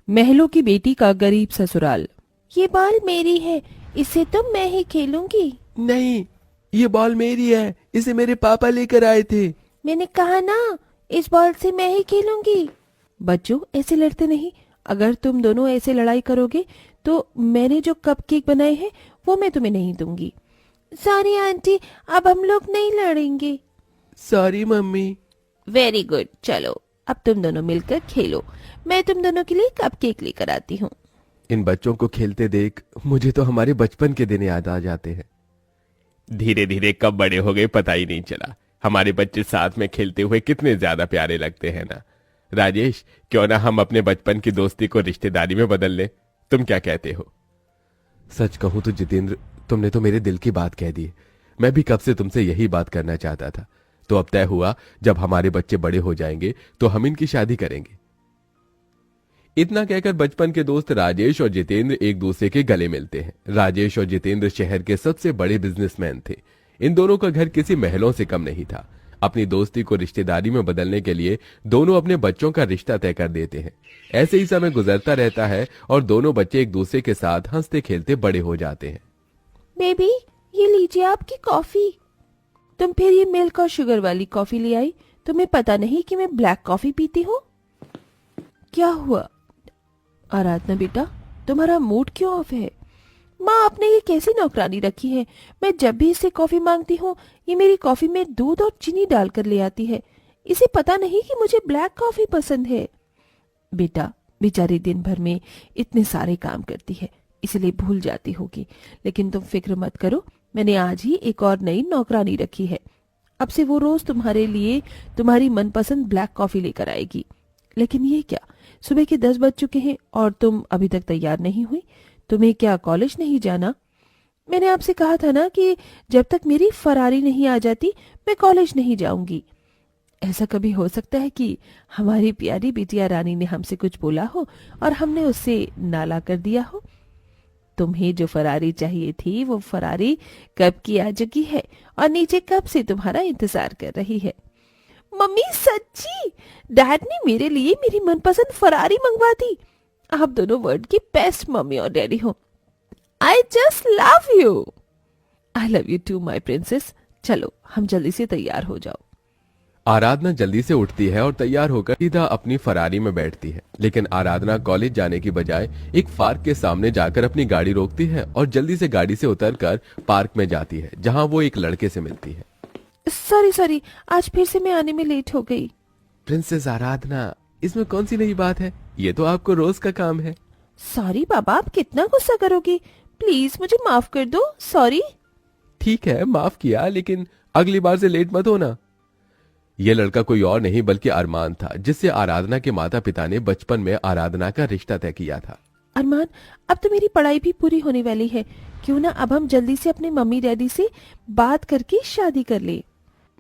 महलों की बेटी का गरीब ससुराल। ये बॉल मेरी है, इसे तो मैं ही खेलूंगी। नहीं, ये बॉल मेरी है, इसे मेरे पापा लेकर आए थे। मैंने कहा ना, इस बॉल से मैं ही खेलूंगी। बच्चों, ऐसे लड़ते नहीं। अगर तुम दोनों ऐसे लड़ाई करोगे तो मैंने जो कपकेक बनाए हैं वो मैं तुम्हें नहीं दूंगी। सॉरी आंटी, अब हम लोग नहीं लड़ेंगे। Sorry mummy. वेरी गुड, चलो अब तुम दोनों मिलकर खेलो। मैं तुम दोनों के लिए कपकेक लेकर आती हूँ। इन बच्चों को खेलते देख मुझे तो हमारे बचपन के दिन याद आ जाते हैं। धीरे धीरे कब बड़े हो गए पता ही नहीं चला। हमारे बच्चे साथ में खेलते हुए कितने ज्यादा प्यारे लगते हैं ना। राजेश, क्यों ना हम अपने बचपन की दोस्ती को रिश्तेदारी में बदल ले? तुम क्या कहते हो? सच कहूं तो जितेंद्र, तुमने तो मेरे दिल की बात कह दी। मैं भी कब से तुमसे यही बात करना चाहता था। तो अब तय हुआ, जब हमारे बच्चे बड़े हो जाएंगे तो हम इनकी शादी करेंगे। इतना कहकर बचपन के दोस्त राजेश और जितेंद्र एक दूसरे के गले मिलते हैं। राजेश और जितेंद्र शहर के सबसे बड़े बिजनेसमैन थे। इन दोनों का घर किसी महलों से कम नहीं था। अपनी दोस्ती को रिश्तेदारी में बदलने के लिए दोनों अपने बच्चों का रिश्ता तय कर देते हैं। ऐसे ही समय गुजरता रहता है और दोनों बच्चे एक दूसरे के साथ हंसते खेलते बड़े हो जाते हैं। बेबी, ये लीजिए आपकी कॉफी। तुम फिर ये मिल्क और शुगर वाली कॉफी ले आई। तुम्हें पता नहीं कि मैं ब्लैक कॉफी पीती हूँ? क्या हुआ आराधना बेटा, तुम्हारा मूड क्यों ऑफ है? माँ, आपने ये कैसी नौकरानी रखी है? मैं जब भी इससे कॉफी मांगती हूँ ये मेरी कॉफी में दूध और चीनी डालकर ले आती है। इसे पता नहीं कि मुझे ब्लैक कॉफी पसंद है। बेटा, बेचारी दिन भर में इतने सारे काम करती है, इसलिए भूल जाती होगी। लेकिन तुम फिक्र मत करो, मैंने आज ही एक और नई नौकरानी रखी है। अब से वो रोज तुम्हारे लिए तुम्हारी मनपसंद ब्लैक कॉफी लेकर आएगी। लेकिन ये क्या, सुबह के 10 बज चुके हैं और तुम अभी तक तैयार नहीं हुई? तुम्हें क्या कॉलेज नहीं जाना? मैंने आपसे कहा था ना कि जब तक मेरी फरारी नहीं आ जाती मैं कॉलेज नहीं जाऊंगी। ऐसा कभी हो सकता है कि हमारी प्यारी बिटिया रानी ने हमसे कुछ बोला हो और हमने उससे नाला कर दिया हो? तुम्हें जो फरारी चाहिए थी वो फरारी कब की आ चुकी है और नीचे कब से तुम्हारा इंतजार कर रही है। मम्मी, सच्ची डैड ने मेरे लिए मेरी मनपसंद फरारी मंगवा दी। आप दोनों वर्ल्ड की बेस्ट मम्मी और डैडी हो। I just love you. I love you too my princess. चलो हम जल्दी से तैयार हो जाओ। आराधना जल्दी से उठती है और तैयार होकर सीधा अपनी फरारी में बैठती है। लेकिन आराधना कॉलेज जाने की बजाय एक पार्क के सामने जाकर अपनी गाड़ी रोकती है और जल्दी से गाड़ी से उतरकर पार्क में जाती है, जहां वो एक लड़के से मिलती है। सॉरी, आज फिर से मैं आने में लेट हो गई। प्रिंसेस आराधना, इसमें कौन सी नई बात है? ये तो आपको रोज का काम है। सॉरी बाबा, आप कितना गुस्सा करोगे? प्लीज मुझे माफ कर दो। सॉरी। ठीक है, माफ किया, लेकिन अगली बार से लेट मत होना। यह लड़का कोई और नहीं बल्कि अरमान था, जिससे आराधना के माता पिता ने बचपन में आराधना का रिश्ता तय किया था। अरमान, अब तो मेरी पढ़ाई भी पूरी होने वाली है। क्यों ना अब हम जल्दी से अपने मम्मी डैडी से बात करके शादी कर ले।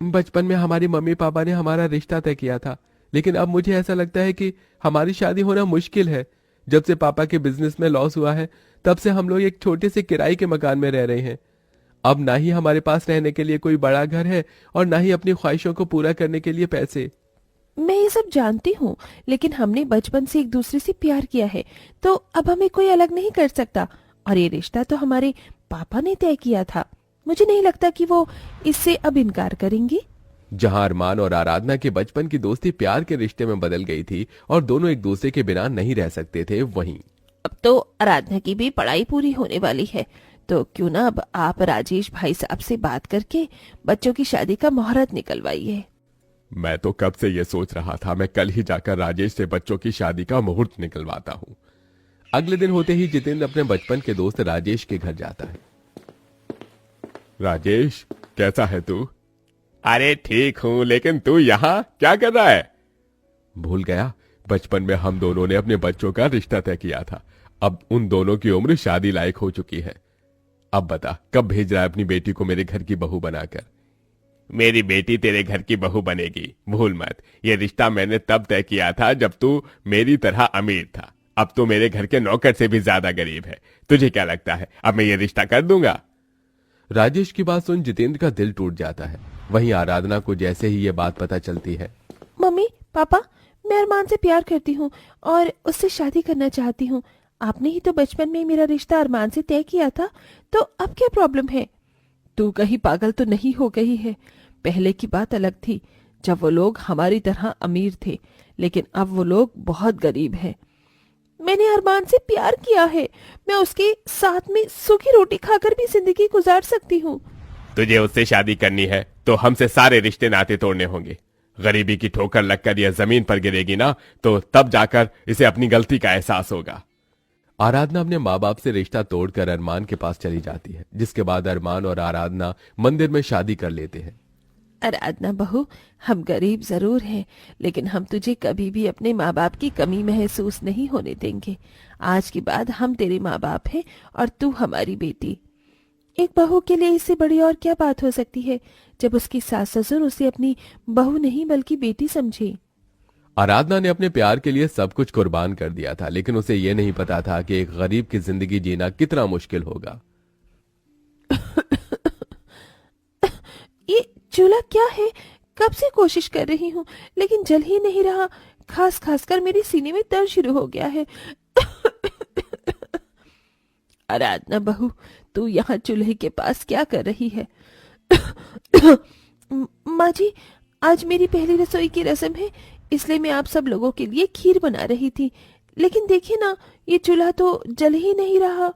बचपन में हमारी मम्मी पापा ने हमारा रिश्ता तय किया था, लेकिन अब मुझे ऐसा लगता है कि हमारी शादी होना मुश्किल है। जब से पापा के बिजनेस में लॉस हुआ है तब से हम लोग एक छोटे से किराए के मकान में रह रहे हैं। अब ना ही हमारे पास रहने के लिए कोई बड़ा घर है और ना ही अपनी ख्वाहिशों को पूरा करने के लिए पैसे। मैं ये सब जानती हूँ, लेकिन हमने बचपन से एक दूसरे से प्यार किया है, तो अब हमें कोई अलग नहीं कर सकता। और ये रिश्ता तो हमारे पापा ने तय किया था। मुझे नहीं लगता कि वो इससे अब इनकार करेंगे। जहां अरमान और आराधना के बचपन की दोस्ती प्यार के रिश्ते में बदल गई थी और दोनों एक दूसरे के बिना नहीं रह सकते थे, वहीं अब तो आराधना की भी पढ़ाई पूरी होने वाली है, तो क्यों ना अब आप राजेश भाई साहब से बात करके बच्चों की शादी का मुहूर्त निकलवाइए। मैं तो कब से ये सोच रहा था, मैं कल ही जाकर राजेश से बच्चों की शादी का मुहूर्त निकलवाता हूँ। अगले दिन होते ही जितेंद्र अपने बचपन के दोस्त राजेश के घर जाता है। राजेश, कैसा है तू? अरे ठीक हूं, लेकिन तू यहाँ क्या कर रहा है? भूल गया, बचपन में हम दोनों ने अपने बच्चों का रिश्ता तय किया था। अब उन दोनों की उम्र शादी लायक हो चुकी है। अब बता, कब भेज रहा है अपनी बेटी को मेरे घर की बहू बनाकर? मेरी बेटी तेरे घर की बहू बनेगी, भूल मत। ये रिश्ता मैंने तब तय किया था जब तू मेरी तरह अमीर था। अब तो मेरे घर के नौकर से भी ज्यादा गरीब है। तुझे क्या लगता है अब मैं ये रिश्ता कर दूंगा? राजेश की बात सुन जितेंद्र का दिल टूट जाता है। वहीं आराधना को जैसे ही ये बात पता चलती है। मम्मी पापा, मैं अरमान से प्यार करती हूँ और उससे शादी करना चाहती हूँ। आपने ही तो बचपन में मेरा रिश्ता अरमान से तय किया था, तो अब क्या प्रॉब्लम है? तू कहीं पागल तो नहीं हो गई है? पहले की बात अलग थी, जब वो लोग हमारी तरह अमीर थे, लेकिन अब वो लोग बहुत गरीब हैं। मैंने अरमान से प्यार किया है, मैं उसके साथ में सूखी रोटी खाकर भी जिंदगी गुजार सकती हूँ। तुझे उससे शादी करनी है तो हमसे सारे रिश्ते नाते तोड़ने होंगे। गरीबी की ठोकर लगकर यह जमीन पर गिरेगी ना, तो तब जाकर इसे अपनी गलती का एहसास होगा। आराधना अपने माँ बाप से रिश्ता तोड़कर अरमान के पास चली जाती है, जिसके बाद अरमान और आराधना मंदिर में शादी कर लेते हैं। आराधना बहू, हम गरीब जरूर हैं, लेकिन हम तुझे कभी भी अपने माँ बाप की कमी महसूस नहीं होने देंगे। आज के बाद हम तेरे माँ बाप हैं और तू हमारी बेटी। एक बहू के लिए इससे बड़ी और क्या बात हो सकती है, जब उसकी सास ससुर उसे अपनी बहू नहीं बल्कि बेटी समझे। आराधना ने अपने प्यार के लिए सब कुछ कुर्बान कर दिया था, लेकिन उसे यह नहीं पता था कि एक गरीब की जिंदगी जीना कितना मुश्किल होगा। ये चूल्हा क्या है? कब से कोशिश कर रही हूँ, लेकिन जल ही नहीं रहा। खास खास कर मेरे सीने में दर्द शुरू हो गया है। आराधना बहू, तू यहाँ चूल्हे के पास क्या कर रही है? माँ जी, आज मेरी पहली रसोई की रस्म है, इसलिए मैं आप सब लोगों के लिए खीर बना रही थी। लेकिन देखिए ना, ये चूल्हा तो जल ही नहीं रहा।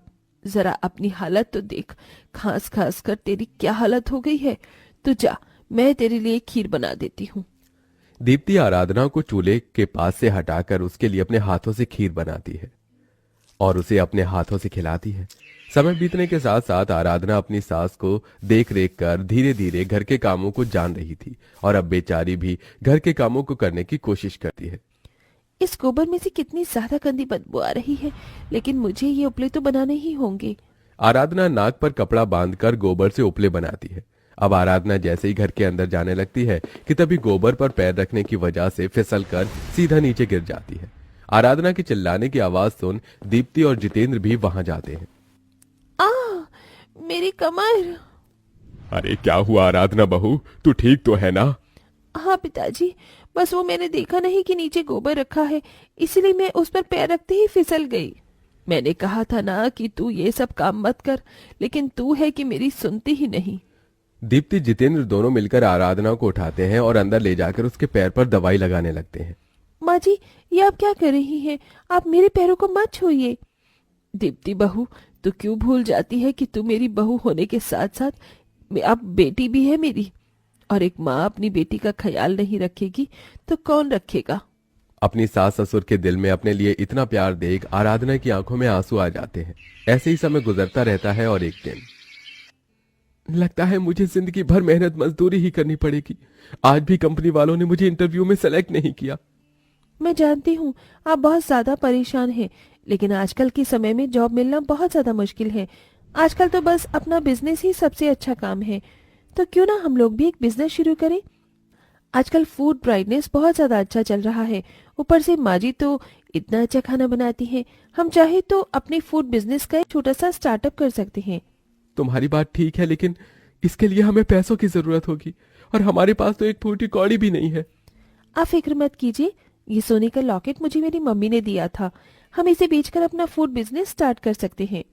जरा अपनी हालत तो देख, खास खास कर तेरी क्या हालत हो गई है। तू जा, मैं तेरे लिए खीर बना देती हूँ। दीप्ति आराधना को चूल्हे के पास से हटाकर उसके लिए अपने हाथों से खीर बनाती है और उसे अपने हाथों से खिलाती है। समय बीतने के साथ साथ आराधना अपनी सास को देख रेख कर धीरे धीरे घर के कामों को जान रही थी और अब बेचारी भी घर के कामों को करने की कोशिश करती है। इस गोबर में से कितनी ज्यादा गंदी बदबू आ रही है, लेकिन मुझे ये उपले तो बनाने ही होंगे। आराधना नाक पर कपड़ा बांधकर गोबर से उपले बनाती है। अब आराधना जैसे ही घर के अंदर जाने लगती है कि तभी गोबर पर पैर रखने की वजह से फिसलकर सीधा नीचे गिर जाती है। आराधना के चिल्लाने की आवाज सुन दीप्ति और जितेंद्र भी वहां जाते हैं। मेरी कमर। अरे क्या हुआ आराधना बहू, तू ठीक तो है ना? हाँ पिताजी, बस वो मैंने देखा नहीं कि नीचे गोबर रखा है, इसलिए मैं उस पर पैर रखते ही फिसल गई। मैंने कहा था ना कि तू ये सब काम मत कर, लेकिन तू है कि मेरी सुनती ही नहीं। दीप्ति जितेंद्र दोनों मिलकर आराधना को उठाते हैं और अंदर ले जाकर उसके पैर पर दवाई लगाने लगते हैं। माँ जी, ये आप क्या कर रही हैं? आप मेरे पैरों को मत छूइए। दीप्ति बहू, तू क्यों भूल जाती है कि तू मेरी बहू होने के साथ साथ अब बेटी भी है मेरी, और एक माँ अपनी बेटी का ख्याल नहीं रखेगी तो कौन रखेगा? अपनी सास ससुर के दिल में अपने लिए इतना प्यार देख आराधना की आंखों में आंसू आ जाते हैं। ऐसे ही समय गुजरता रहता है और एक दिन लगता है मुझे जिंदगी भर मेहनत मजदूरी ही करनी पड़ेगी। आज भी कंपनी वालों ने मुझे इंटरव्यू में सेलेक्ट नहीं किया। मैं जानती हूँ आप बहुत ज्यादा परेशान हैं, लेकिन आजकल के समय में जॉब मिलना बहुत ज्यादा मुश्किल है। आजकल तो बस अपना बिजनेस ही सबसे अच्छा काम है, तो क्यों ना हम लोग भी एक बिजनेस शुरू करें। आजकल फूड ब्राइटनेस बहुत ज्यादा अच्छा चल रहा है, ऊपर से माँ जी तो इतना अच्छा खाना बनाती हैं। हम चाहे तो अपने फूड बिजनेस का एक छोटा सा स्टार्टअप कर सकते हैं। तुम्हारी बात ठीक है, लेकिन इसके लिए हमें पैसों की जरूरत होगी और हमारे पास तो एक फूटी कौड़ी भी नहीं है। आप फिक्र मत कीजिए, ये सोने का लॉकेट मुझे मेरी मम्मी ने दिया था, हम इसे बेचकर अपना फूड बिजनेस स्टार्ट कर सकते हैं।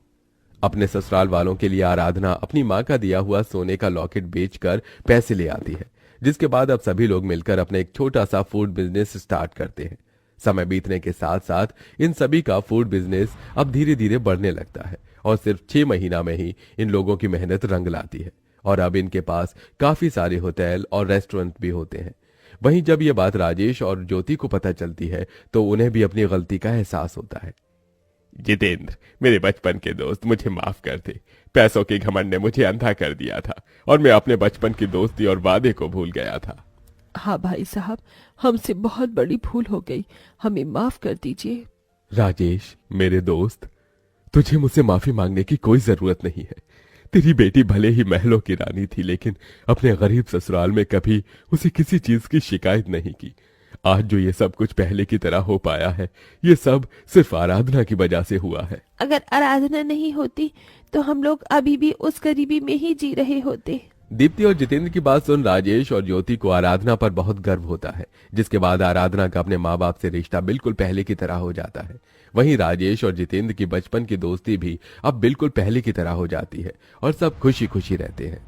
अपने ससुराल वालों के लिए आराधना अपनी माँ का दिया हुआ सोने का लॉकेट बेचकर पैसे ले आती है, जिसके बाद अब सभी लोग मिलकर अपना एक छोटा सा फूड बिजनेस स्टार्ट करते हैं। समय बीतने के साथ साथ इन सभी का फूड बिजनेस अब धीरे धीरे बढ़ने लगता है और सिर्फ 6 महीना में ही इन लोगों की मेहनत रंग लाती है और अब इनके पास काफी सारे होटल और रेस्टोरेंट भी होते हैं। वहीं जब ये बात राजेश और ज्योति को पता चलती है तो उन्हें भी अपनी गलती का एहसास होता है। जितेंद्र, मेरे बचपन के दोस्त, मुझे माफ कर दे। पैसों के घमंड ने मुझे अंधा कर दिया था और मैं अपने बचपन की दोस्ती और वादे को भूल गया था। हाँ भाई साहब, हमसे बहुत बड़ी भूल हो गई, हमें माफ कर दीजिए। राजेश मेरे दोस्त, तुझे मुझसे माफी मांगने की कोई जरूरत नहीं है। तेरी बेटी भले ही महलों की रानी थी, लेकिन अपने गरीब ससुराल में कभी उसे किसी चीज की शिकायत नहीं की। आज जो ये सब कुछ पहले की तरह हो पाया है, ये सब सिर्फ आराधना की वजह से हुआ है। अगर आराधना नहीं होती तो हम लोग अभी भी उस गरीबी में ही जी रहे होते। दीप्ति और जितेंद्र की बात सुन राजेश और ज्योति को आराधना पर बहुत गर्व होता है, जिसके बाद आराधना का अपने माँ बाप से रिश्ता बिल्कुल पहले की तरह हो जाता है। वहीं राजेश और जितेंद्र की बचपन की दोस्ती भी अब बिल्कुल पहले की तरह हो जाती है और सब खुशी खुशी रहते हैं।